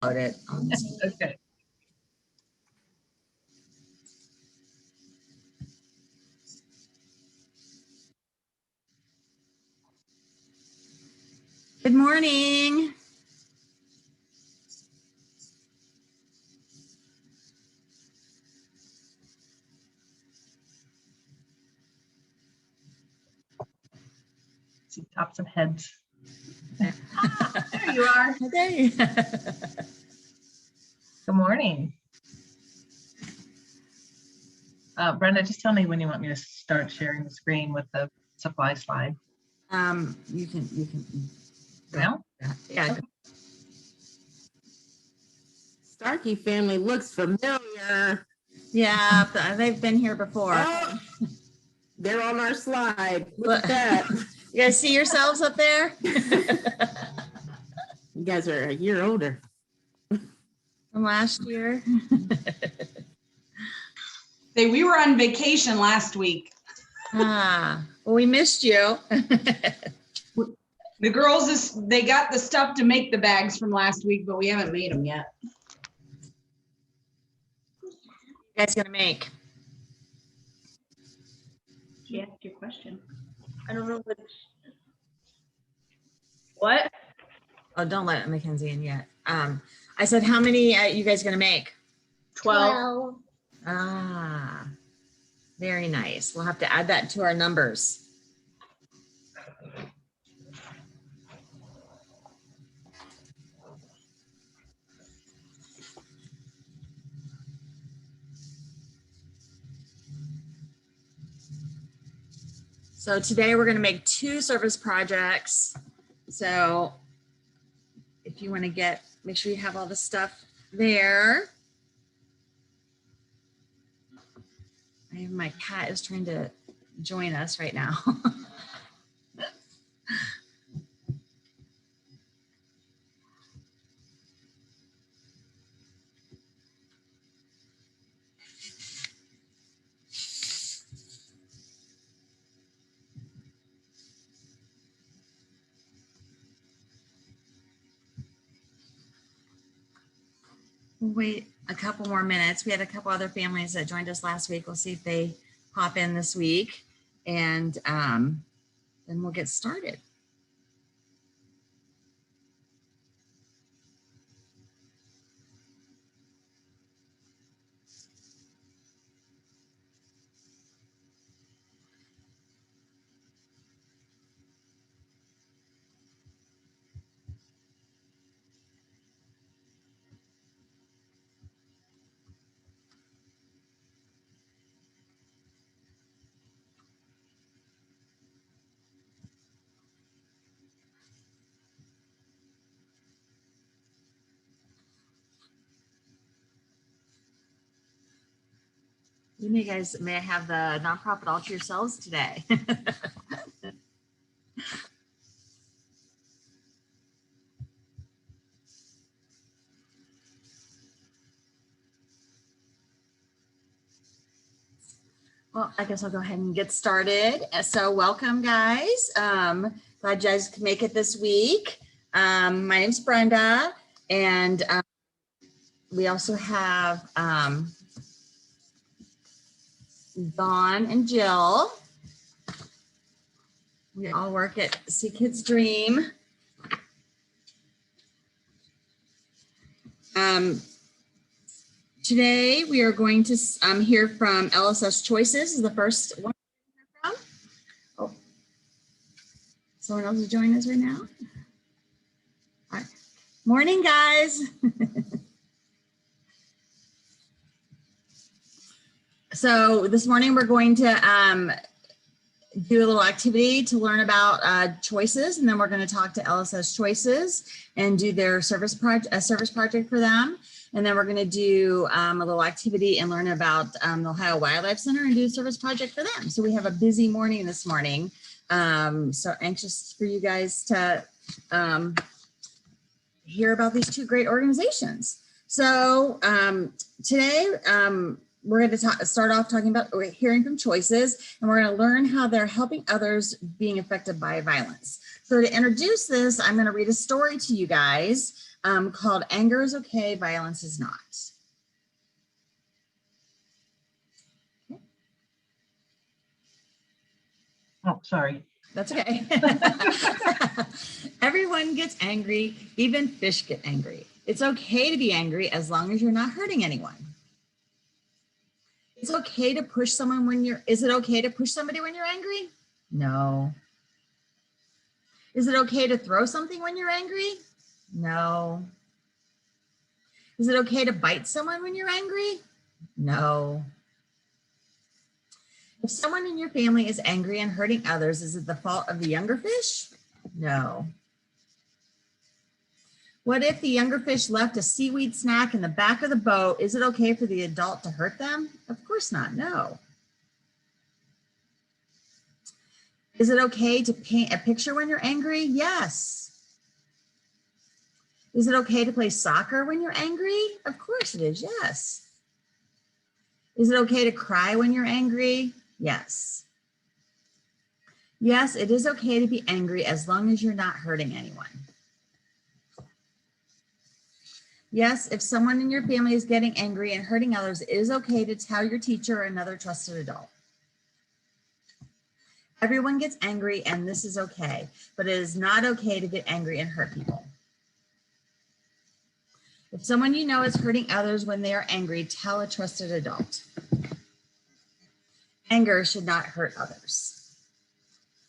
About it. Okay. Good morning. See tops of heads. There you are. Okay. Good morning. Brenda, just tell me when you want me to start sharing the screen with the supply slide. You can Now? Yeah. Okay. Starkey family looks familiar. Yeah, they've been here before. Oh, they're on our slide. Look at that. You guys see yourselves up there? You guys are a year older. From last year. We were on vacation last week. Well, we missed you. The girls, they got the stuff to make the bags from last week, but we haven't made them yet. You guys gonna make? She asked your question. I don't know what. Oh, don't let Mackenzie in yet. I said, how many you guys gonna make? 12. Ah, very nice. We'll have to add that to our numbers. So today we're going to make 2 service projects. So if you want to make sure you have all the stuff there. My cat is trying to join us right now. We'll wait a couple more minutes. We had a couple other families that joined us last week. We'll see if they hop in this week, and then we'll get started. You guys may have the nonprofit all to yourselves today. Well, I guess I'll go ahead and get started. So welcome, guys. Glad you guys could make it this week. My name's Brenda, and we also have Dawn and Jill. We all work at See Kids Dream. Today we are going to hear from LSS Choices. Is the first one from. Oh, someone else is joining us right now. All right. Morning, guys. So this morning we're going to do a little activity to learn about choices, and then we're going to talk to LSS Choices and do their service project for them. And then we're going to do a little activity and learn about the Ohio Wildlife Center and do a service project for them. So we have a busy morning this morning. So anxious for you guys to hear about these 2 great organizations. So today we're going to start off talking about hearing from Choices, and we're going to learn how they're helping others being affected by violence. So to introduce this, I'm going to read a story to you guys. called Anger is Okay, Violence is Not. Oh, sorry. That's okay. Everyone gets angry, even fish get angry. It's okay to be angry as long as you're not hurting anyone. It's okay to push someone is it okay to push somebody when you're angry? No. Is it okay to throw something when you're angry? No. Is it okay to bite someone when you're angry? No. If someone in your family is angry and hurting others, is it the fault of the younger fish? No. What if the younger fish left a seaweed snack in the back of the boat? Is it okay for the adult to hurt them? Of course not, no. Is it okay to paint a picture when you're angry? Yes. Is it okay to play soccer when you're angry? Of course it is, yes. Is it okay to cry when you're angry? Yes. Yes, it is okay to be angry as long as you're not hurting anyone. Yes, if someone in your family is getting angry and hurting others, it is okay to tell your teacher or another trusted adult. Everyone gets angry and this is okay, but it is not okay to get angry and hurt people. If someone you know is hurting others when they are angry, tell a trusted adult. Anger should not hurt others.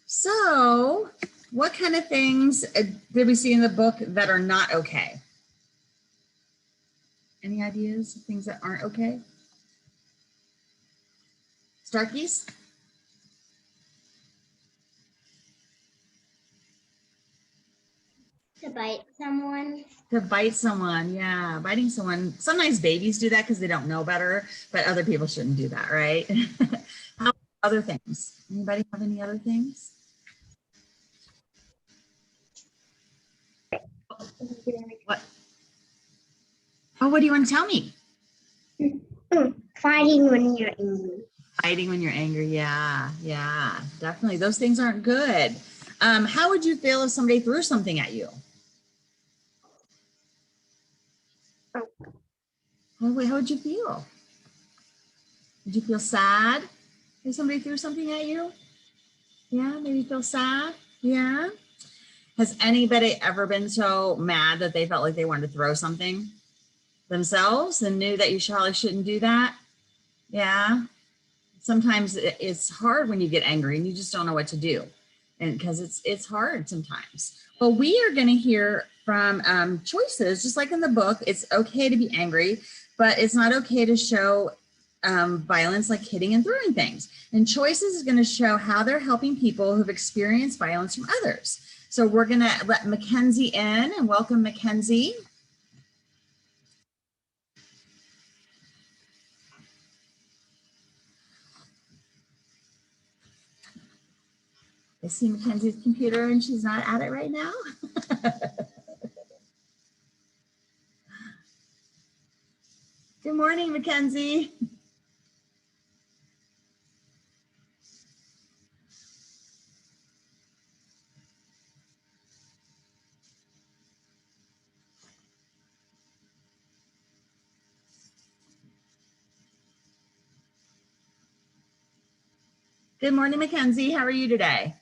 So, what kind of things did we see in the book that are not okay? Any ideas of things that aren't okay? Starkeys? To bite someone. To bite someone, yeah, biting someone. Sometimes babies do that because they don't know better, but other people shouldn't do that, right? How about other things? Anybody have any other things? What? Oh, what do you want to tell me? Fighting when you're angry. Fighting when you're angry, yeah, definitely. Those things aren't good. How would you feel if somebody threw something at you? How would you feel? Would you feel sad if somebody threw something at you? Yeah, maybe feel sad. Yeah. Has anybody ever been so mad that they felt like they wanted to throw something themselves and knew that you probably shouldn't do that? Yeah. Sometimes it's hard when you get angry and you just don't know what to do, and because it's hard sometimes. Well, we are going to hear from choices, just like in the book. It's okay to be angry, but it's not okay to show violence like hitting and throwing things. And choices is going to show how they're helping people who've experienced violence from others. So we're going to let Mackenzie in, and welcome Mackenzie. I see Mackenzie's computer and she's not at it right now. Good morning, Mackenzie. Good morning, Mackenzie. How are you today?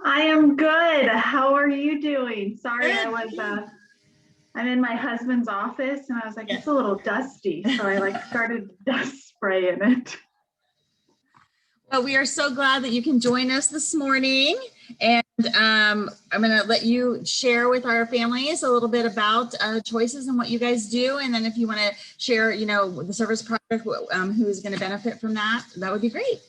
I am good. How are you doing? Sorry, Good. I'm in my husband's office and I was like, it's a little dusty. So I started dust spray in it. Well, we are so glad that you can join us this morning. And I'm going to let you share with our families a little bit about choices and what you guys do. And then if you want to share, the service project, who is going to benefit from that, that would be great.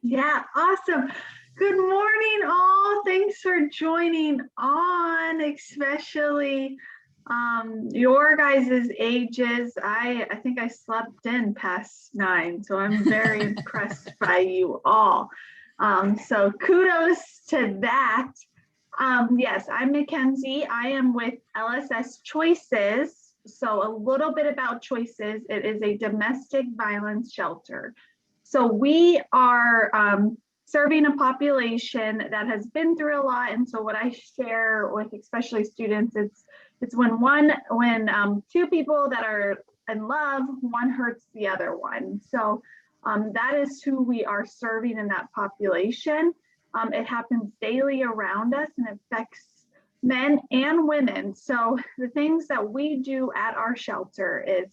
Yeah, awesome. Good morning, all. Thanks for joining on, especially your guys' ages. I think I slept in past 9, so I'm very impressed by you all. So kudos to that. Yes, I'm Mackenzie. I am with LSS Choices. So a little bit about Choices. It is a domestic violence shelter. So we are serving a population that has been through a lot. And so what I share with especially students, it's, It's when two people that are in love, one hurts the other one. So that is who we are serving in that population. It happens daily around us and affects men and women. So the things that we do at our shelter is,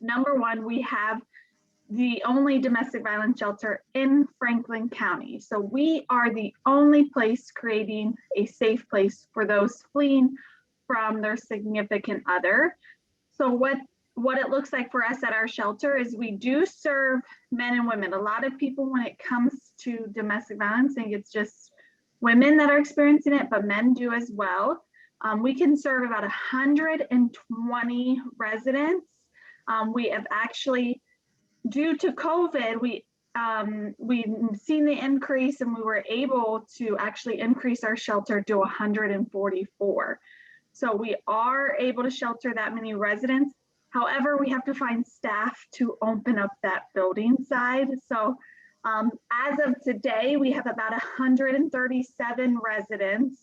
number one, we have the only domestic violence shelter in Franklin County. So we are the only place creating a safe place for those fleeing from their significant other. So what it looks like for us at our shelter is we do serve men and women. A lot of people, when it comes to domestic violence, think it's just women that are experiencing it, but men do as well. We can serve about 120 residents. We have actually, due to COVID, we've seen the increase, and we were able to actually increase our shelter to 144. So we are able to shelter that many residents. However, we have to find staff to open up that building side. So as of today, we have about 137 residents.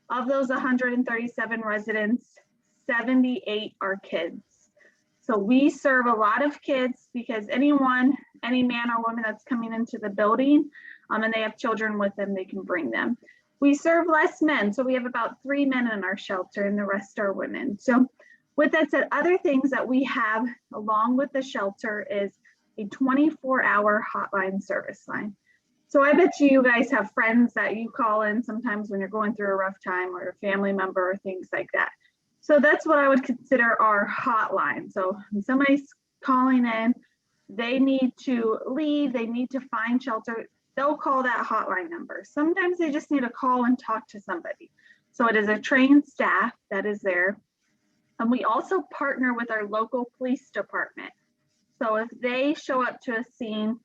Of those 137 residents, 78 are kids. So we serve a lot of kids because any man or woman that's coming into the building and they have children with them, they can bring them. We serve less men. So we have about 3 men in our shelter and the rest are women. So with that said, other things that we have along with the shelter is a 24-hour hotline service line. So I bet you guys have friends that you call in sometimes when you're going through a rough time, or a family member or things like that. So that's what I would consider our hotline. So when somebody's calling in, they need to leave, they need to find shelter, they'll call that hotline number. Sometimes they just need to call and talk to somebody. So it is a trained staff that is there. And we also partner with our local police department. So if they show up to a scene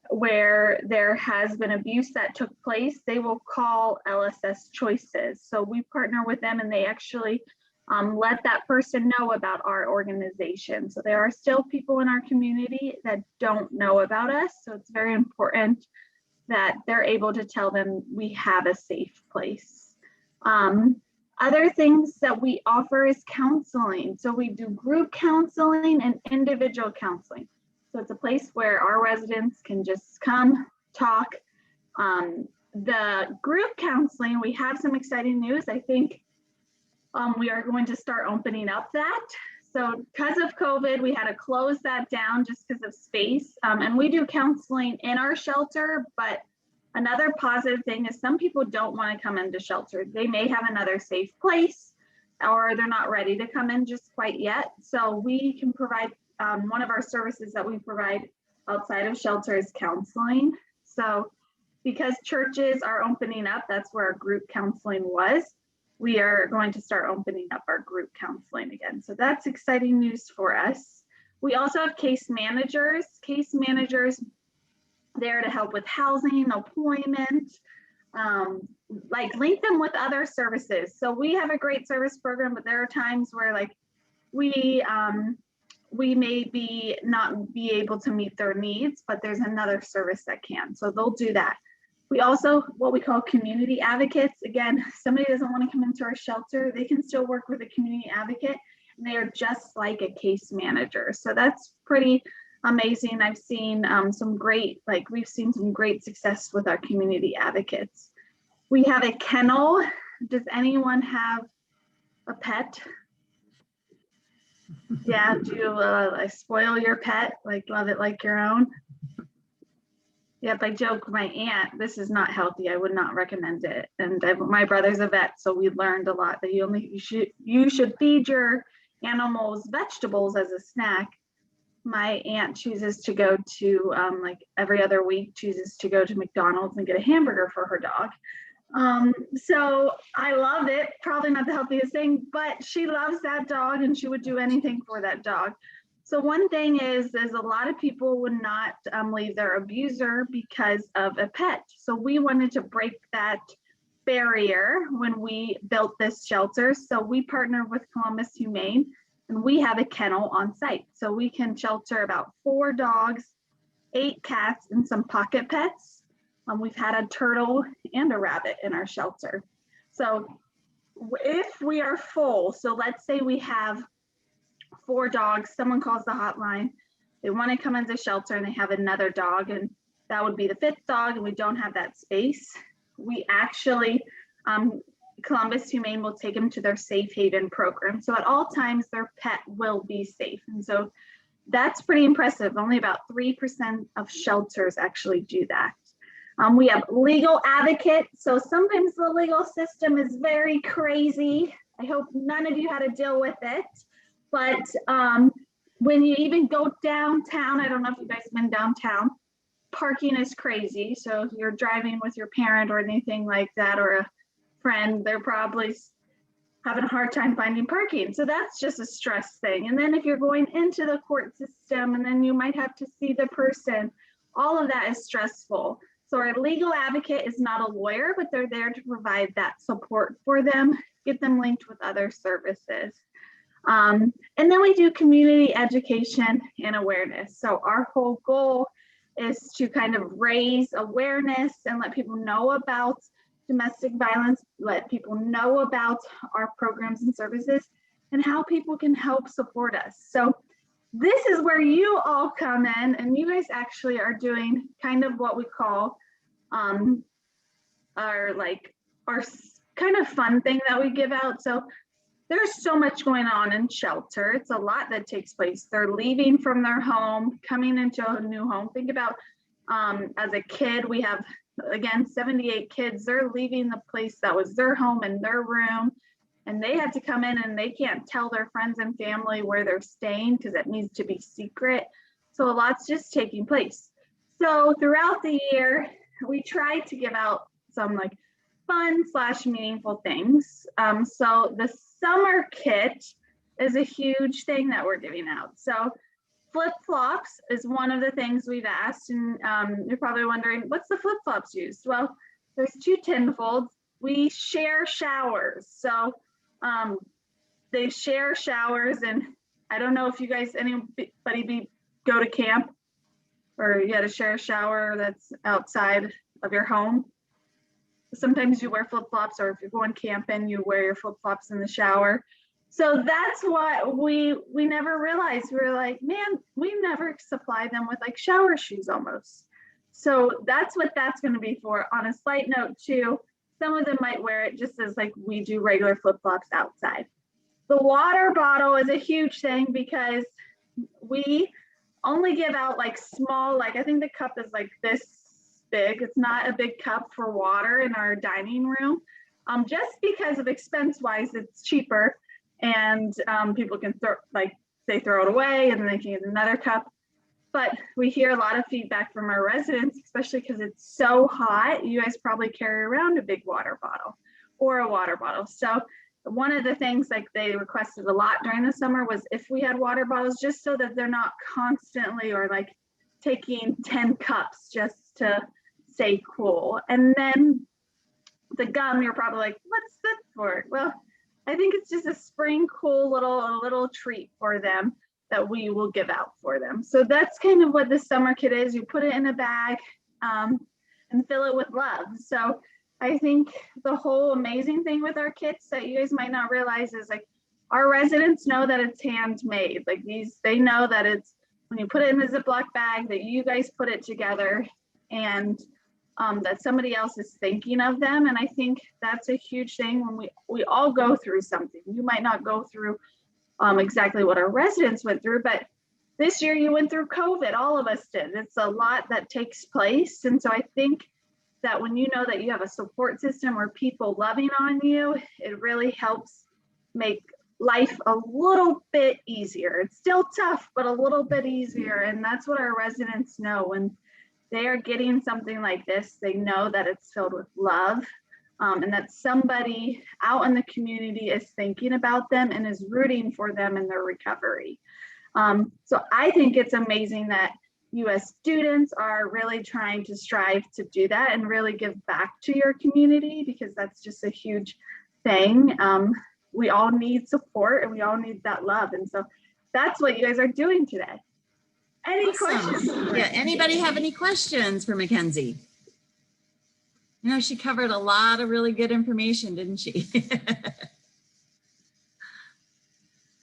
where there has been abuse that took place, they will call LSS Choices. So we partner with them, and they actually let that person know about our organization. So there are still people in our community that don't know about us. So it's very important that they're able to tell them we have a safe place. Other things that we offer is counseling. So we do group counseling and individual counseling. So it's a place where our residents can just come talk. The group counseling, we have some exciting news. I think we are going to start opening up that. So because of COVID, we had to close that down just because of space. And we do counseling in our shelter, but another positive thing is some people don't want to come into shelter. They may have another safe place, or they're not ready to come in just quite yet. So we can provide, one of our services that we provide outside of shelter is counseling. So because churches are opening up, that's where our group counseling was. We are going to start opening up our group counseling again. So that's exciting news for us. We also have case managers. Case managers there to help with housing, employment, like link them with other services. So we have a great service program, but there are times where like we may not be able to meet their needs, but there's another service that can. So they'll do that. We also, what we call community advocates. Again, somebody doesn't want to come into our shelter, they can still work with a community advocate, and they are just like a case manager. So that's pretty amazing. I've seen we've seen some great success with our community advocates. We have a kennel. Does anyone have a pet? Yeah, do you like spoil your pet, like love it like your own? Yep, I joke, my aunt, this is not healthy, I would not recommend it. And my brother's a vet, so we learned a lot that you should feed your animals vegetables as a snack. My aunt chooses to go to like every other week, chooses to go to McDonald's and get a hamburger for her dog. So I love it, probably not the healthiest thing, but she loves that dog and she would do anything for that dog. So one thing is a lot of people would not leave their abuser because of a pet. So we wanted to break that barrier when we built this shelter. So we partnered with Columbus Humane, and we have a kennel on site. So we can shelter about 4 dogs, 8 cats, and some pocket pets. We've had a turtle and a rabbit in our shelter. So if we are full, so let's say we have 4 dogs, someone calls the hotline, they want to come into shelter and they have another dog, and that would be the 5th dog, and we don't have that space. We actually, Columbus Humane will take them to their safe haven program. So at all times, their pet will be safe. And so that's pretty impressive. Only about 3% of shelters actually do that. We have legal advocates. So sometimes the legal system is very crazy. I hope none of you had to deal with it. But when you even go downtown, I don't know if you guys have been downtown, parking is crazy. So if you're driving with your parent or anything like that, or a friend, they're probably having a hard time finding parking. So that's just a stress thing. And then if you're going into the court system and then you might have to see the person, all of that is stressful. So our legal advocate is not a lawyer, but they're there to provide that support for them, get them linked with other services. And then we do community education and awareness. So our whole goal is to kind of raise awareness and let people know about domestic violence, let people know about our programs and services and how people can help support us. So this is where you all come in, and you guys actually are doing kind of what we call our kind of fun thing that we give out. So there's so much going on in shelter. It's a lot that takes place. They're leaving from their home, coming into a new home. Think about as a kid, we have, again, 78 kids. They're leaving the place that was their home and their room, and they have to come in and they can't tell their friends and family where they're staying because it needs to be secret. So a lot's just taking place. So throughout the year, we try to give out some like fun / meaningful things. So the summer kit is a huge thing that we're giving out. So flip-flops is one of the things we've asked, and you're probably wondering, what's the flip-flops used? Well, there's 2 tin folds. We share showers. So they share showers, and I don't know if you guys, anybody go to camp or you had to share a shower that's outside of your home. Sometimes you wear flip-flops, or if you're going camping, you wear your flip-flops in the shower. So that's what we never realized. We were like, man, we never supply them with like shower shoes almost. So that's what that's going to be for. On a slight note too, some of them might wear it just as like we do regular flip-flops outside. The water bottle is a huge thing because we only give out like small, like I think the cup is like this big. It's not a big cup for water in our dining room. Just because of expense wise, it's cheaper, and people can they throw it away and then they can get another cup. But we hear a lot of feedback from our residents, especially because it's so hot. You guys probably carry around a big water bottle or a water bottle. So one of the things like they requested a lot during the summer was if we had water bottles, just so that they're not constantly or like taking 10 cups just to stay cool. And then the gum, you're probably like, what's that for? Well, I think it's just a spring cool little treat for them that we will give out for them. So that's kind of what the summer kit is. You put it in a bag and fill it with love. So I think the whole amazing thing with our kits that you guys might not realize is like our residents know that it's handmade. Like they know that it's when you put it in a Ziploc bag that you guys put it together, and that somebody else is thinking of them. And I think that's a huge thing when we all go through something. You might not go through exactly what our residents went through, but this year you went through COVID, all of us did. It's a lot that takes place. And so I think that when you know that you have a support system or people loving on you, it really helps make life a little bit easier. It's still tough, but a little bit easier. And that's what our residents know. When they are getting something like this, they know that it's filled with love, and that somebody out in the community is thinking about them and is rooting for them in their recovery. So I think it's amazing that US students are really trying to strive to do that and really give back to your community, because that's just a huge thing. We all need support and we all need that love. And so that's what you guys are doing today. Any Awesome. questions? Yeah, anybody have any questions for Mackenzie? You know, she covered a lot of really good information, didn't she?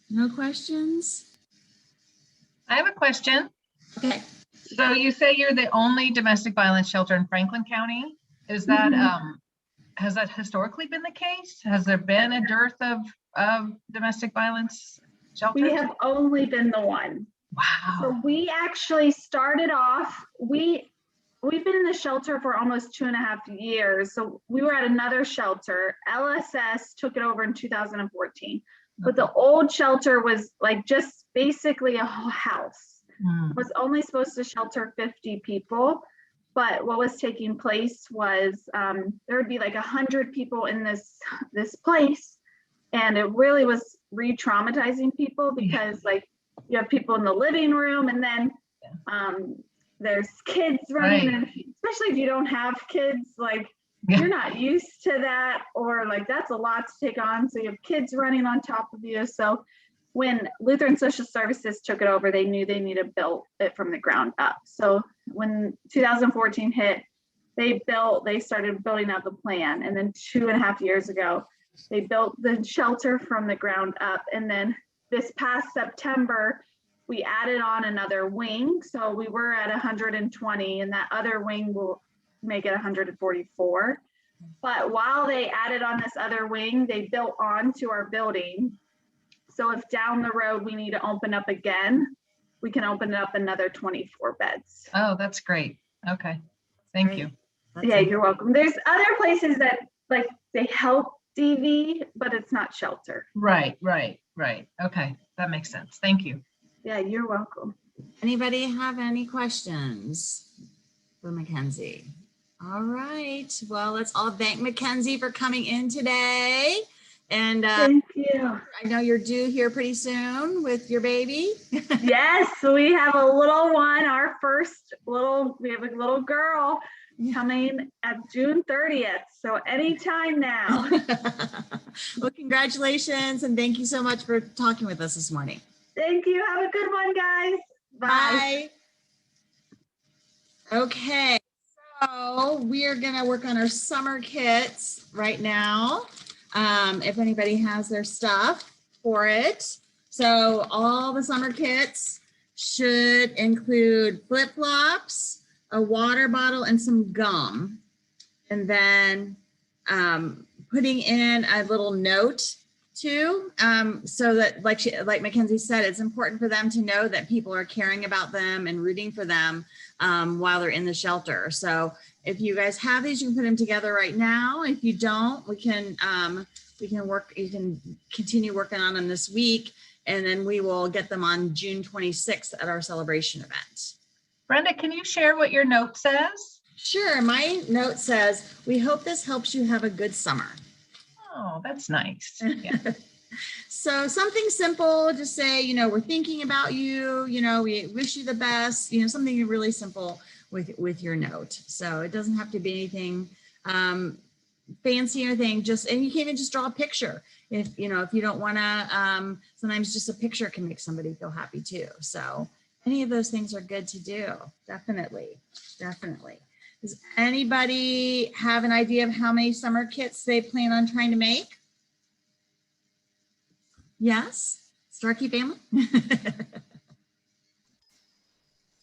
No questions? I have a question. Okay. So you say you're the only domestic violence shelter in Franklin County. Is that, has that historically been the case? Has there been a dearth of domestic violence shelters? We have only been the one. So Wow. we actually started off, we've been in the shelter for almost 2.5 years. So we were at another shelter. LSS took it over in 2014. But the old shelter was like just basically a whole house. It was only supposed to shelter 50 people. But what was taking place was there would be like 100 people in this place. And it really was re-traumatizing people because like you have people in the living room and then there's kids running, and especially if you don't have kids, like you're not used to that, or like that's a lot to take on. So you have kids running on top of you. So when Lutheran Social Services took it over, they knew they needed to build it from the ground up. So when 2014 hit, they started building out the plan. And then 2.5 years ago, they built the shelter from the ground up. And then this past September, we added on another wing. So we were at 120, and that other wing will make it 144. But while they added on this other wing, they built onto our building. So if down the road we need to open up again, we can open it up another 24 beds. Oh, that's great. Okay. Thank you. Yeah, you're welcome. There's other places that like they help DV, but it's not shelter. Right. Okay. That makes sense. Thank you. Yeah, you're welcome. Anybody have any questions for Mackenzie? All right. Well, let's all thank Mackenzie for coming in today. And Thank you. I know you're due here pretty soon with your baby. Yes, we have a little one, we have a little girl coming at June 30th. So anytime now. Well, congratulations. And thank you so much for talking with us this morning. Thank you. Have a good one, guys. Bye. Bye. Okay. So we are going to work on our summer kits right now. If anybody has their stuff for it. So all the summer kits should include flip-flops, a water bottle, and some gum. And then putting in a little note too, so that like Mackenzie said, it's important for them to know that people are caring about them and rooting for them while they're in the shelter. So if you guys have these, you can put them together right now. If you don't, we can work, you can continue working on them this week, and then we will get them on June 26th at our celebration event. Brenda, can you share what your note says? Sure. My note says, we hope this helps you have a good summer. Oh, that's nice. Yeah. So something simple, just say, we're thinking about you, we wish you the best, something really simple with your note. So it doesn't have to be anything fancy or anything, and you can even just draw a picture. If you don't want to, sometimes just a picture can make somebody feel happy too. So any of those things are good to do. Definitely. Does anybody have an idea of how many summer kits they plan on trying to make? Yes, Starkey family.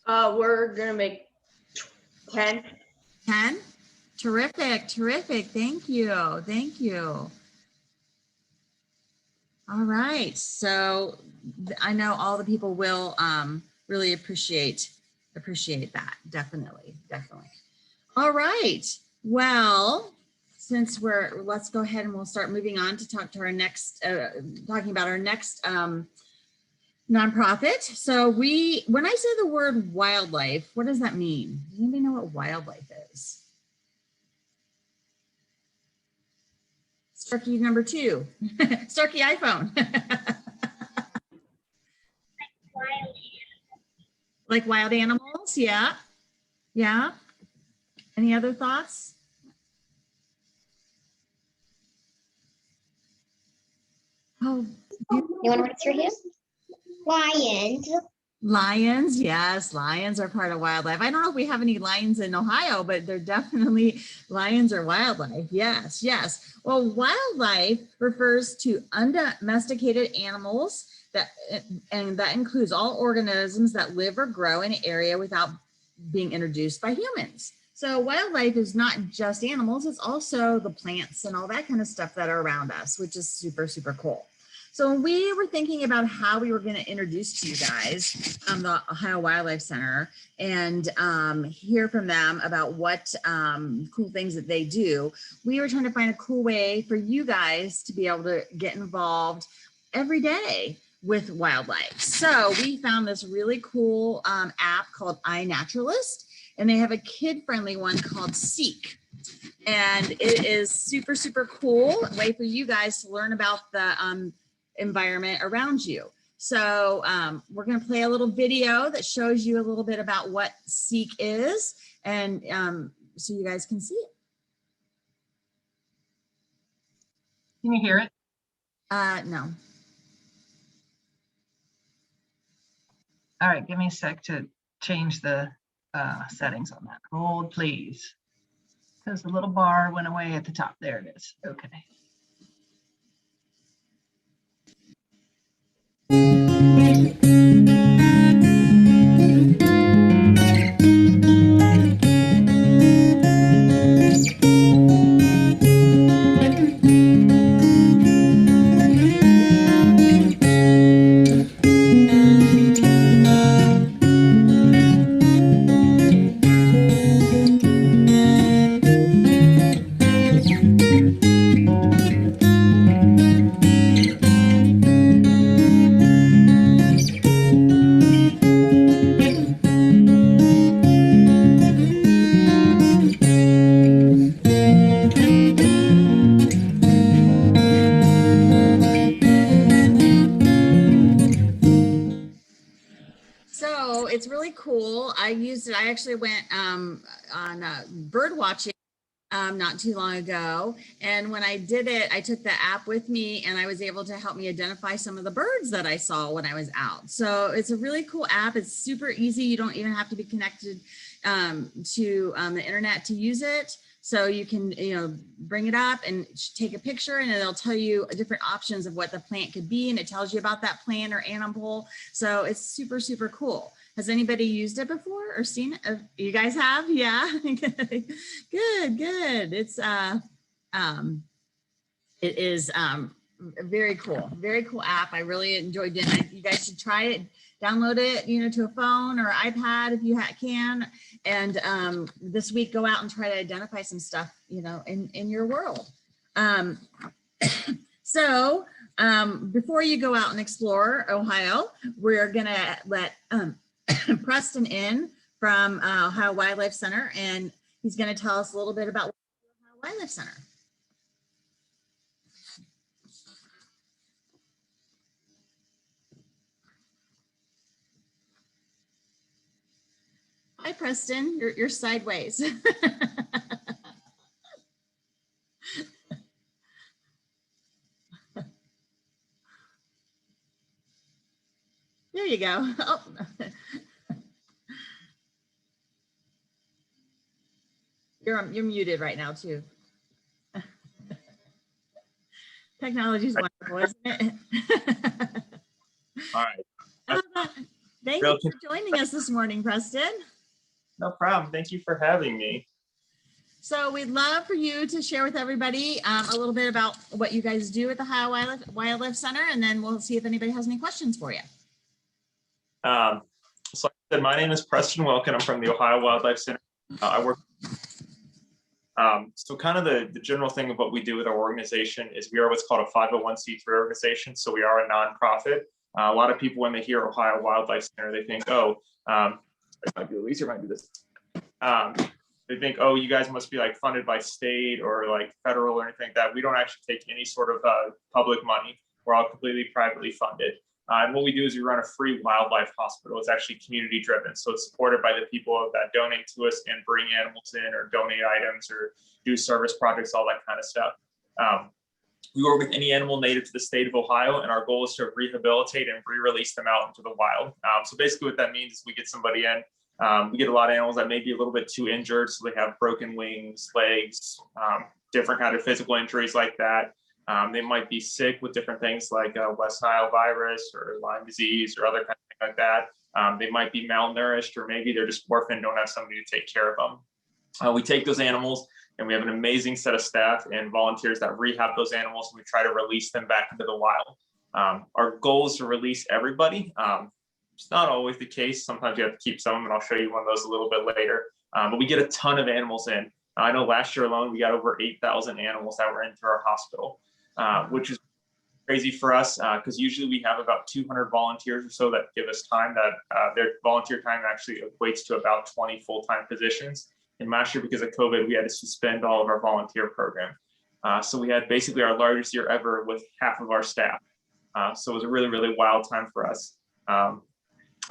We're gonna make 10. 10? Terrific. Thank you. All right. So I know all the people will really appreciate that. Definitely. All right. Well, since let's go ahead and we'll start moving on to talk to our next, talking about our next nonprofit. So when I say the word wildlife, what does that mean? Does anybody know what wildlife is? Starkey number 2, Starkey iPhone. Like wild animals, yeah. Any other thoughts? Oh, You want to raise your hand? Lions. Lions, yes, lions are part of wildlife. I don't know if we have any lions in Ohio, but they're definitely lions are wildlife. Yes, yes. Well, wildlife refers to undomesticated animals and that includes all organisms that live or grow in an area without being introduced by humans. So wildlife is not just animals, it's also the plants and all that kind of stuff that are around us, which is super, super cool. So when we were thinking about how we were going to introduce to you guys the Ohio Wildlife Center and hear from them about what cool things that they do, we were trying to find a cool way for you guys to be able to get involved every day with wildlife. So we found this really cool app called iNaturalist, and they have a kid-friendly one called Seek. And it is super, super cool way for you guys to learn about the environment around you. So we're going to play a little video that shows you a little bit about what Seek is, and so you guys can see it. Can you hear it? No. All right, give me a sec to change the settings on that. Hold, please. Because the little bar went away at the top. There it is. Okay. So it's really cool. I used it. I actually went on bird watching not too long ago. And when I did it, I took the app with me and I was able to help me identify some of the birds that I saw when I was out. So it's a really cool app. It's super easy. You don't even have to be connected to the internet to use it. So you can, bring it up and take a picture and it'll tell you different options of what the plant could be. And it tells you about that plant or animal. So it's super, super cool. Has anybody used it before or seen it? You guys have? Yeah. Good, good. It's it is very cool app. I really enjoyed it. You guys should try it. Download it, to a phone or iPad if you can. And this week, go out and try to identify some stuff, in your world. So before you go out and explore Ohio, we're gonna let Preston in from Ohio Wildlife Center, and he's going to tell us a little bit about Ohio Wildlife Center. Hi, Preston. You're sideways. There you go. Oh. You're muted right now too. Technology is wonderful, isn't it? All right. Thank you for joining us this morning, Preston. No problem. Thank you for having me. So we'd love for you to share with everybody a little bit about what you guys do at the Ohio Wildlife Center, and then we'll see if anybody has any questions for you. So like I said, my name is Preston Wilkin. I'm from the Ohio Wildlife Center. I work. So kind of the general thing of what we do with our organization is we are what's called a 501c3 organization. So we are a nonprofit. A lot of people, when they hear Ohio Wildlife Center, they think, oh, it might be Louise, or it might be this. They think, oh, you guys must be like funded by state or like federal or anything like that. We don't actually take any sort of public money. We're all completely privately funded. And what we do is we run a free wildlife hospital. It's actually community driven. So it's supported by the people that donate to us and bring animals in or donate items or do service projects, all that kind of stuff. We work with any animal native to the state of Ohio, and our goal is to rehabilitate and re-release them out into the wild. So basically what that means is we get somebody in, we get a lot of animals that may be a little bit too injured, so they have broken wings, legs, different kind of physical injuries like that. They might be sick with different things like West Nile virus or Lyme disease or other kind of things like that. They might be malnourished, or maybe they're just orphaned, don't have somebody to take care of them. We take those animals, and we have an amazing set of staff and volunteers that rehab those animals, and we try to release them back into the wild. Our goal is to release everybody. It's not always the case. Sometimes you have to keep some, and I'll show you one of those a little bit later. But we get a ton of animals in. I know last year alone, we got over 8,000 animals that were into our hospital, which is crazy for us because usually we have about 200 volunteers or so that give us time. That their volunteer time actually equates to about 20 full-time positions. And last year, because of COVID, we had to suspend all of our volunteer program. So we had basically our largest year ever with half of our staff. So it was a really, really wild time for us. And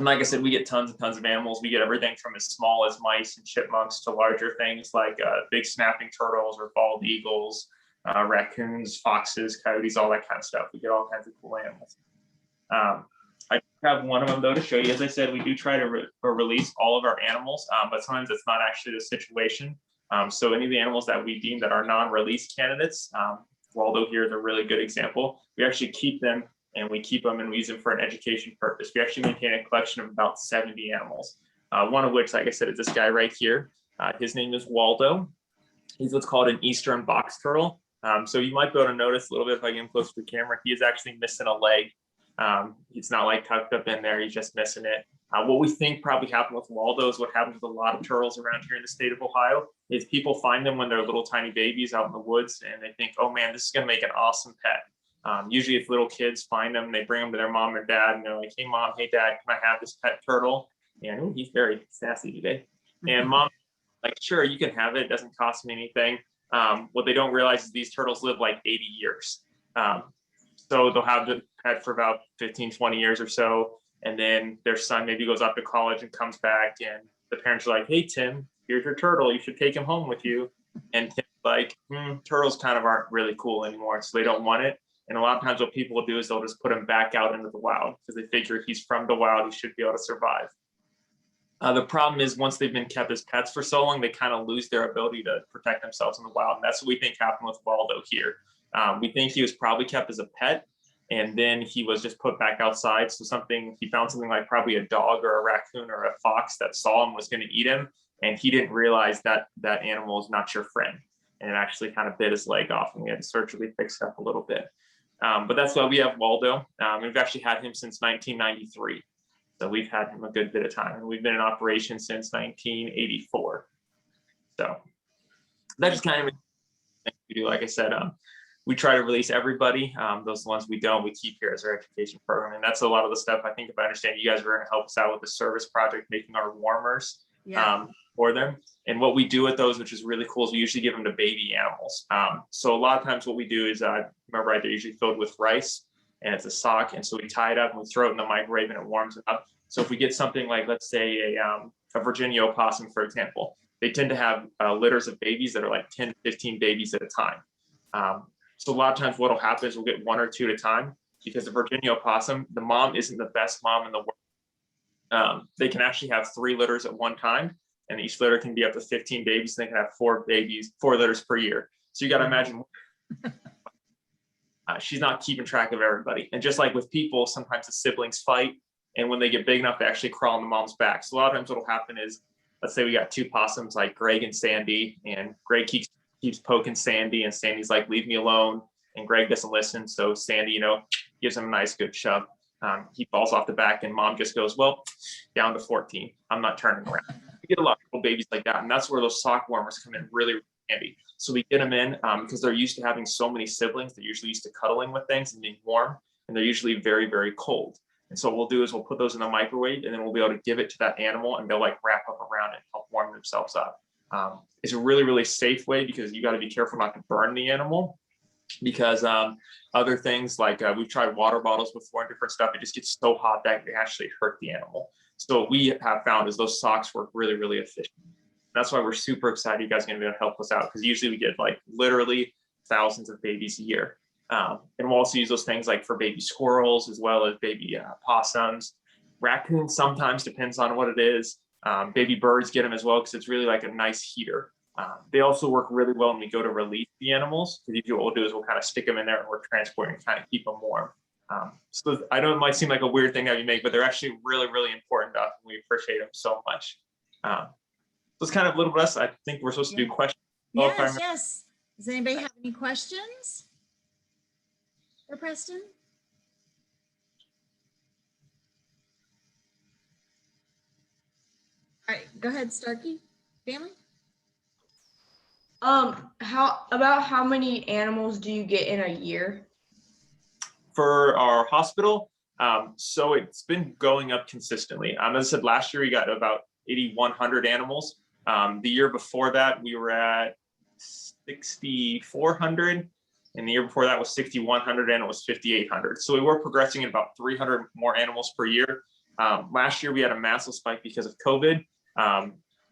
like I said, we get tons and tons of animals. We get everything from as small as mice and chipmunks to larger things like big snapping turtles or bald eagles, raccoons, foxes, coyotes, all that kind of stuff. We get all kinds of cool animals. I have one of them though to show you. As I said, we do try to release all of our animals, but sometimes it's not actually the situation. So any of the animals that we deem that are non-release candidates, Waldo here is a really good example. We actually keep them, and we keep them and we use them for an education purpose. We actually maintain a collection of about 70 animals. One of which, like I said, is this guy right here. His name is Waldo. He's what's called an Eastern box turtle. So you might be able to notice a little bit if I get him close to the camera, he is actually missing a leg. It's not like tucked up in there, he's just missing it. What we think probably happened with Waldo is what happens with a lot of turtles around here in the state of Ohio is people find them when they're little tiny babies out in the woods, and they think, oh man, this is gonna make an awesome pet. Usually if little kids find them, they bring them to their mom or dad, and they're like, hey mom, hey dad, can I have this pet turtle? And ooh, he's very sassy today. And mom, like, sure, you can have it, it doesn't cost me anything. What they don't realize is these turtles live like 80 years. So they'll have the pet for about 15, 20 years or so. And then their son maybe goes off to college and comes back, and the parents are like, hey, Tim, here's your turtle. You should take him home with you. And Tim's like, turtles kind of aren't really cool anymore. So they don't want it. And a lot of times what people will do is they'll just put him back out into the wild because they figure he's from the wild, he should be able to survive. The problem is once they've been kept as pets for so long, they kind of lose their ability to protect themselves in the wild. And that's what we think happened with Waldo here. We think he was probably kept as a pet, and then he was just put back outside. So he found something like probably a dog or a raccoon or a fox that saw him was going to eat him. And he didn't realize that that animal is not your friend. And it actually kind of bit his leg off, and we had to surgically fix it up a little bit. But that's why we have Waldo. We've actually had him since 1993. So we've had him a good bit of time, and we've been in operation since 1984. So that's just kind of what we do. Like I said, we try to release everybody. Those ones we don't, we keep here as our education program. And that's a lot of the stuff I think, if I understand, you guys are going to help us out with the service project, making our warmers for them. And what we do with those, which is really cool, is we usually give them to baby animals. So a lot of times what we do is, remember, they're usually filled with rice, and it's a sock. And so we tie it up and we throw it in the microwave, and it warms it up. So if we get something like, let's say a Virginia opossum, for example, they tend to have litters of babies that are like 10 to 15 babies at a time. So a lot of times what'll happen is we'll get one or two at a time, because the Virginia opossum, the mom isn't the best mom in the world. They can actually have 3 litters at one time, and each litter can be up to 15 babies. And they can have 4 litters per year. So you got to imagine she's not keeping track of everybody. And just like with people, sometimes the siblings fight, and when they get big enough, they actually crawl on the mom's back. So a lot of times what'll happen is, let's say we got 2 possums like Greg and Sandy, and Greg keeps poking Sandy, and Sandy's like, leave me alone. And Greg doesn't listen. So Sandy, gives him a nice good shove. He falls off the back, and mom just goes, well, down to 14. I'm not turning around. We get a lot of little babies like that. And that's where those sock warmers come in really, really handy. So we get them in because they're used to having so many siblings. They're usually used to cuddling with things and being warm. And they're usually very, very cold. And so what we'll do is we'll put those in the microwave, and then we'll be able to give it to that animal, and they'll like wrap up around it and help warm themselves up. It's a really, really safe way, because you got to be careful not to burn the animal, because other things like we've tried water bottles before and different stuff, it just gets so hot that it actually hurt the animal. So what we have found is those socks work really, really efficient. That's why we're super excited you guys are going to be able to help us out, because usually we get like literally thousands of babies a year. And we'll also use those things like for baby squirrels as well as baby possums. Raccoons sometimes, depends on what it is. Baby birds get them as well because it's really like a nice heater. They also work really well when we go to release the animals, because usually what we'll do is we'll kind of stick them in there and we're transporting and kind of keep them warm. So I know it might seem like a weird thing that we make, but they're actually really, really important to us, and we appreciate them so much. So it's kind of a little bit less. I think we're supposed to do questions. Yes, yes. Does anybody have any questions for Preston? All right, go ahead, Starkey family. How many animals do you get in a year? For our hospital, so it's been going up consistently. As I said, last year we got about 8,100 animals. The year before that we were at 6,400, and the year before that was 6,100, and it was 5,800. So we were progressing at about 300 more animals per year. Last year we had a massive spike because of COVID.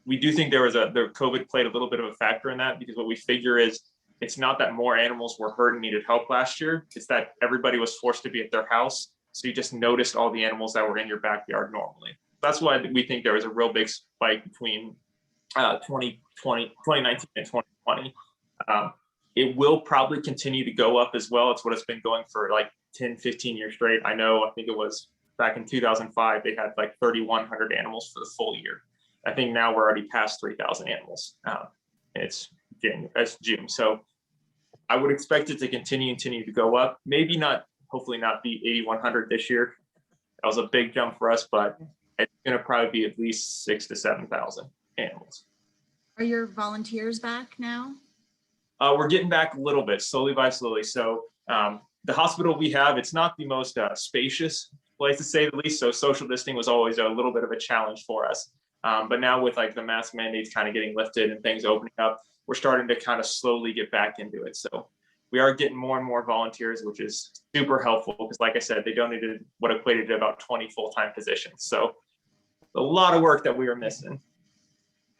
We do think the COVID played a little bit of a factor in that, because what we figure is it's not that more animals were hurt and needed help last year. It's that everybody was forced to be at their house. So you just noticed all the animals that were in your backyard normally. That's why we think there was a real big spike between 2019 and 2020. It will probably continue to go up as well. It's what it's been going for like 10, 15 years straight. I think it was back in 2005, they had like 3,100 animals for the full year. I think now we're already past 3,000 animals. It's June. So I would expect it to continue to go up. Maybe not, hopefully not be 8,100 this year. That was a big jump for us, but it's going to probably be at least 6,000 to 7,000 animals. Are your volunteers back now? We're getting back a little bit, slowly by slowly. So the hospital we have, it's not the most spacious place, to say the least. So social distancing was always a little bit of a challenge for us. But now with like the mask mandates kind of getting lifted and things opening up, we're starting to kind of slowly get back into it. So we are getting more and more volunteers, which is super helpful, because like I said, they donated what equated to about 20 full-time positions. So a lot of work that we are missing.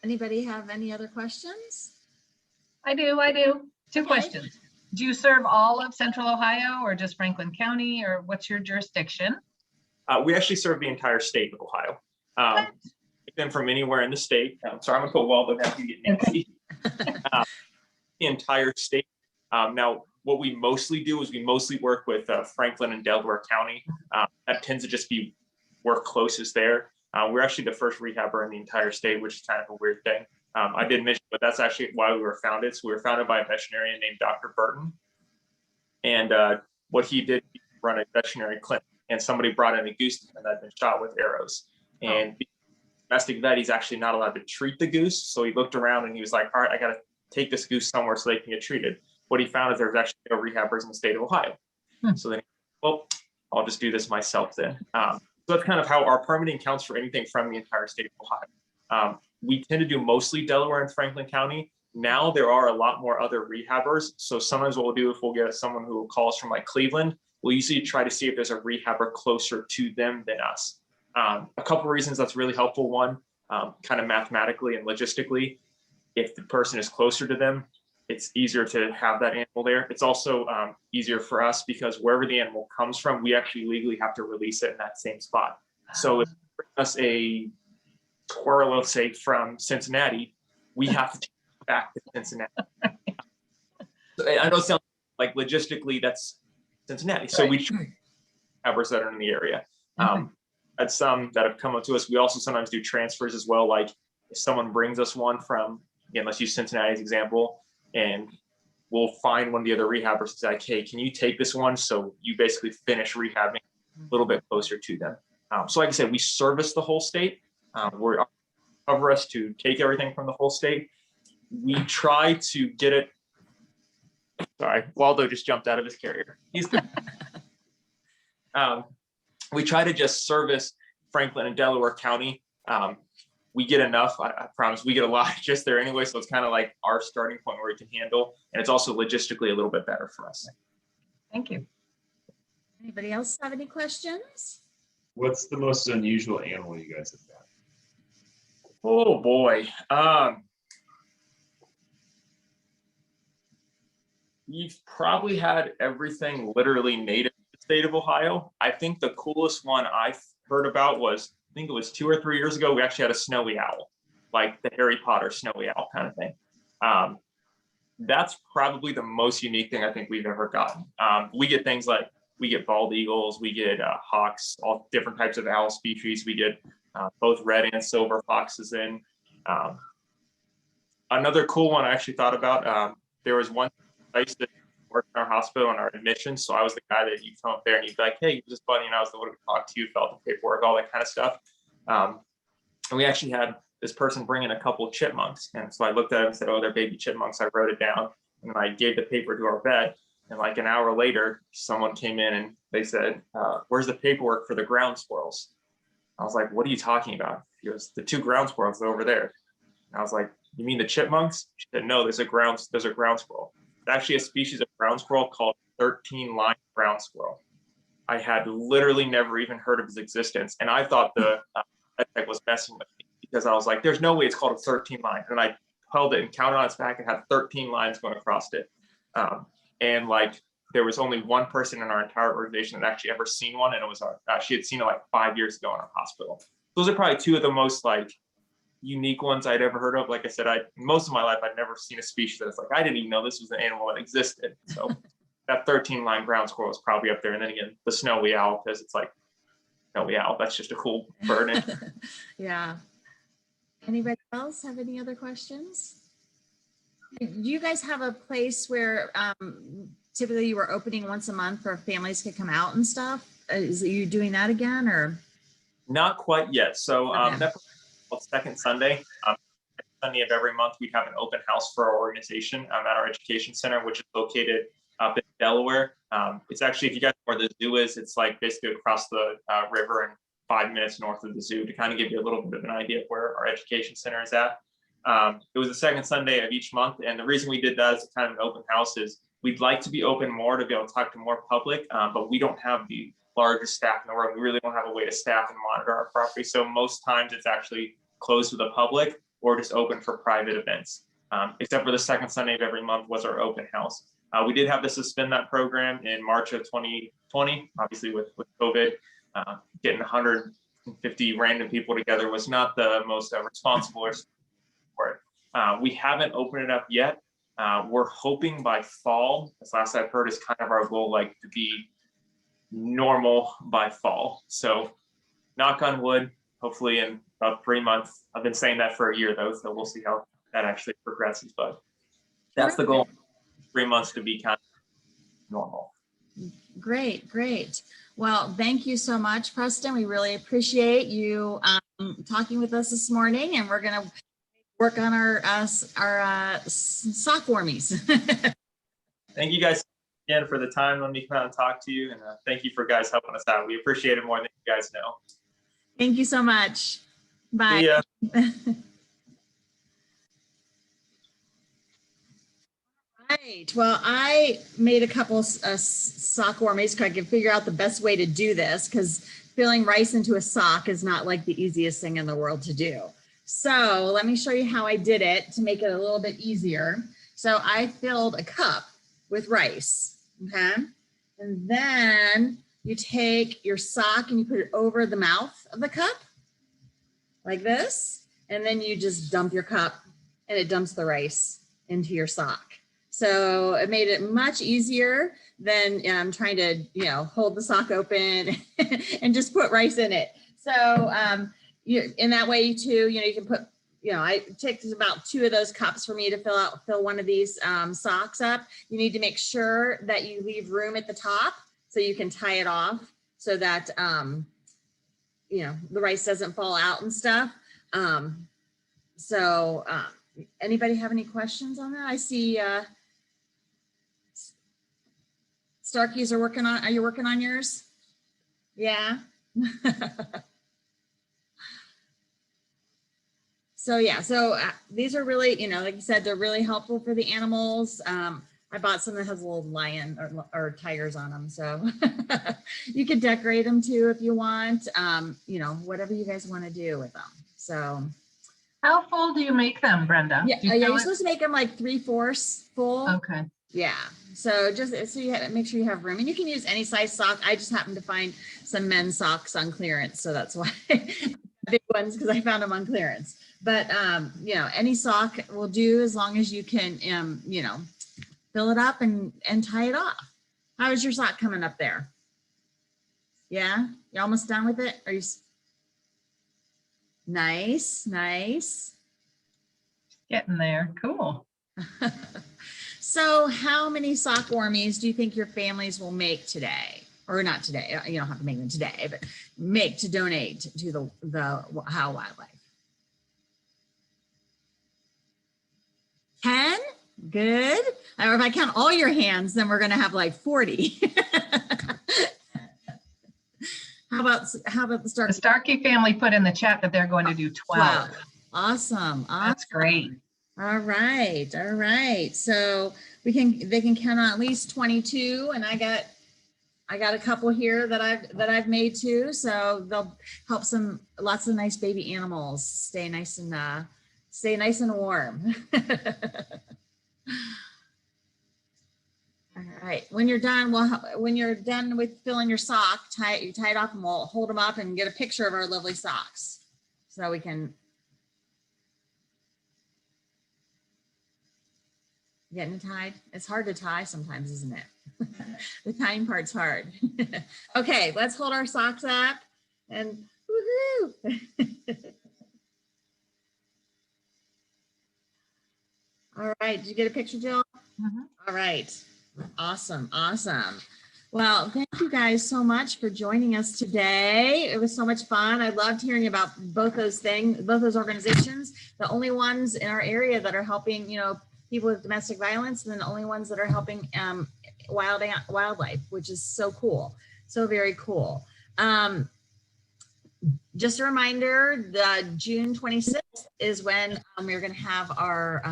Anybody have any other questions? I do. Two questions. Do you serve all of Central Ohio or just Franklin County, or what's your jurisdiction? We actually serve the entire state of Ohio. Them from anywhere in the state. Sorry, I'm gonna put Waldo down to get Nancy. The entire state. Now, what we mostly do is we mostly work with Franklin and Delaware County. That tends to just be work closest there. We're actually the first rehabber in the entire state, which is kind of a weird thing. I did mention, but that's actually why we were founded. So we were founded by a veterinarian named Dr. Burton. And what he did, he run a veterinary clinic, and somebody brought in a goose that had been shot with arrows. And domestic vet, he's actually not allowed to treat the goose. So he looked around and he was like, all right, I got to take this goose somewhere so they can get treated. What he found is there's actually no rehabbers in the state of Ohio. So then, well, I'll just do this myself then. So that's kind of how our permitting counts for anything from the entire state of Ohio. We tend to do mostly Delaware and Franklin County. Now there are a lot more other rehabbers. So sometimes what we'll do, if we'll get someone who calls from like Cleveland, we'll usually try to see if there's a rehabber closer to them than us. A couple of reasons that's really helpful. One, kind of mathematically and logistically, if the person is closer to them, it's easier to have that animal there. It's also easier for us because wherever the animal comes from, we actually legally have to release it in that same spot. So if you bring us a squirrel, let's say from Cincinnati, we have to take it back to Cincinnati. So I know it sounds like logistically that's Cincinnati. So we have ours that are in the area. At some that have come up to us, we also sometimes do transfers as well. Like if someone brings us one from, again, let's use Cincinnati as example, and we'll find one of the other rehabbers and say, like, hey, can you take this one? So you basically finish rehabbing a little bit closer to them. So like I said, we service the whole state. We're cover us to take everything from the whole state. We try to get it. Sorry, Waldo just jumped out of his carrier. He's we try to just service Franklin and Delaware County. We get enough, I promise, we get a lot just there anyway. So it's kind of like our starting point where we can handle, and it's also logistically a little bit better for us. Thank you. Anybody else have any questions? What's the most unusual animal you guys have got? Oh boy. You've probably had everything literally native to the state of Ohio. I think the coolest one I've heard about was, I think it was 2 or 3 years ago, we actually had a snowy owl, like the Harry Potter snowy owl kind of thing. That's probably the most unique thing I think we've ever gotten. We get things like, we get bald eagles, we get hawks, all different types of owl species. We get both red and silver foxes in. Another cool one I actually thought about, there was one, I used to work in our hospital on our admissions. So I was the guy that you'd come up there and you'd be like, hey, this is Bunny, and I was the one who talked to you, filled out the paperwork, all that kind of stuff. And we actually had this person bring in a couple of chipmunks. And so I looked at it and said, oh, they're baby chipmunks. I wrote it down and I gave the paper to our vet. And like an hour later, someone came in and they said, where's the paperwork for the ground squirrels? I was like, what are you talking about? He goes, the 2 ground squirrels are over there. And I was like, you mean the chipmunks? She said, no, there's a ground squirrel. It's actually a species of ground squirrel called 13-line ground squirrel. I had literally never even heard of its existence. And I thought the vet was messing with me because I was like, there's no way it's called a 13 line. And I held it and counted on its back and had 13 lines going across it. And like, there was only one person in our entire organization that actually ever seen one. And it was she had seen it like 5 years ago in our hospital. Those are probably 2 of the most like unique ones I'd ever heard of. Like I said, most of my life, I'd never seen a species that's like, I didn't even know this was an animal that existed. So that 13-line ground squirrel is probably up there. And then again, the snowy owl, because it's like, snowy owl, that's just a cool bird. Yeah. Anybody else have any other questions? Do you guys have a place where typically you were opening once a month for families could come out and stuff? Is you doing that again or? Not quite yet. So Okay. that's called Second Sunday. Sunday of every month, we have an open house for our organization at our education center, which is located up in Delaware. It's actually, if you guys know where the zoo is, it's like basically across the river and 5 minutes north of the zoo, to kind of give you a little bit of an idea of where our education center is at. It was the second Sunday of each month. And the reason we did that as kind of an open house is we'd like to be open more to be able to talk to more public, but we don't have the largest staff in the world. We really don't have a way to staff and monitor our property. So most times it's actually closed to the public or just open for private events, except for the second Sunday of every month was our open house. We did have to suspend that program in March of 2020, obviously with COVID. Getting 150 random people together was not the most responsible for it. We haven't opened it up yet. We're hoping by fall, as last I've heard, is kind of our goal, like to be normal by fall. So knock on wood, hopefully in about 3 months. I've been saying that for a year though, so we'll see how that actually progresses, but that's the goal, 3 months to be kind of normal. Great, great. Well, thank you so much, Preston. We really appreciate you talking with us this morning, and we're going to work on our sock warmies. Thank you guys again for the time. Let me come out and talk to you, and thank you for guys helping us out. We appreciate it more than you guys know. Thank you so much. Bye. See ya. Right. Well, I made a couple sock warmies so I could figure out the best way to do this, because filling rice into a sock is not like the easiest thing in the world to do. So let me show you how I did it to make it a little bit easier. So I filled a cup with rice, okay? And then you take your sock and you put it over the mouth of the cup like this. And then you just dump your cup and it dumps the rice into your sock. So it made it much easier than trying to, hold the sock open and just put rice in it. So in that way too, you can put, it takes about 2 of those cups for me to fill one of these socks up. You need to make sure that you leave room at the top so you can tie it off so that, the rice doesn't fall out and stuff. Anybody have any questions on that? I see Starkeys are you working on yours? Yeah. So these are really, like you said, they're really helpful for the animals. I bought some that has a little lion or tigers on them. So you could decorate them too if you want, whatever you guys want to do with them. So. How full do you make them, Brenda? Yeah, you're supposed to make them like 3/4 full. Okay. Yeah, so just so you have, make sure you have room, and you can use any size sock. I just happened to find some men's socks on clearance, so that's why big ones, because I found them on clearance. But you know, any sock will do as long as you can, you know, fill it up and tie it off. How is your sock coming up there? Yeah, you almost done with it? Are you? Nice, nice. Getting there. Cool. So how many sock warmies do you think your families will make today? Or not today, you don't have to make them today, but make to donate to the Ohio Wildlife. 10? Good. Or if I count all your hands, then we're gonna have like 40. How about the Starkey? The Starkey family put in the chat that they're going to do 12. Awesome. That's great. All right. All right. So they can count on at least 22, and I got a couple here that I've made too. So they'll help lots of nice baby animals stay nice and warm. All right. When you're done, when you're done with filling your sock, tie it off, and we'll hold them up and get a picture of our lovely socks, so we can. Getting it tied? It's hard to tie sometimes, isn't it? The tying part's hard. Okay, let's hold our socks up and woohoo! All right, did you get a picture, Jill? Mhm. All right, awesome, awesome. Well, thank you guys so much for joining us today. It was so much fun. I loved hearing about both those things, both those organizations, the only ones in our area that are helping, you know, people with domestic violence, and then the only ones that are helping wildlife, which is so cool. So very cool. Just a reminder, the June 26th is when we're going to have our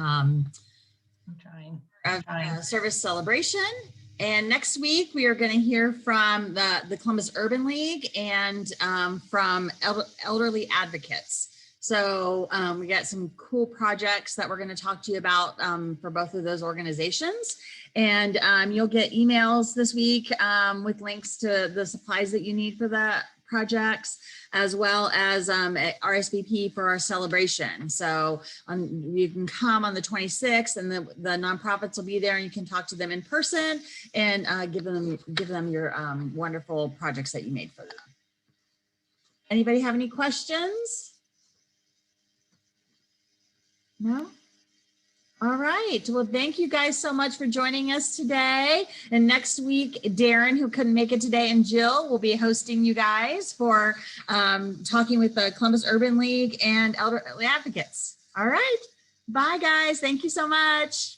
service celebration. And next week, we are going to hear from the Columbus Urban League and from elderly advocates. So we got some cool projects that we're going to talk to you about for both of those organizations. And you'll get emails this week with links to the supplies that you need for the projects, as well as RSVP for our celebration. So you can come on the 26th, and the nonprofits will be there, and you can talk to them in person and give them your wonderful projects that you made for them. Anybody have any questions? No? All right. Well, thank you guys so much for joining us today. And next week, Darren, who couldn't make it today, and Jill will be hosting you guys for talking with the Columbus Urban League and elderly advocates. All right. Bye, guys. Thank you so much.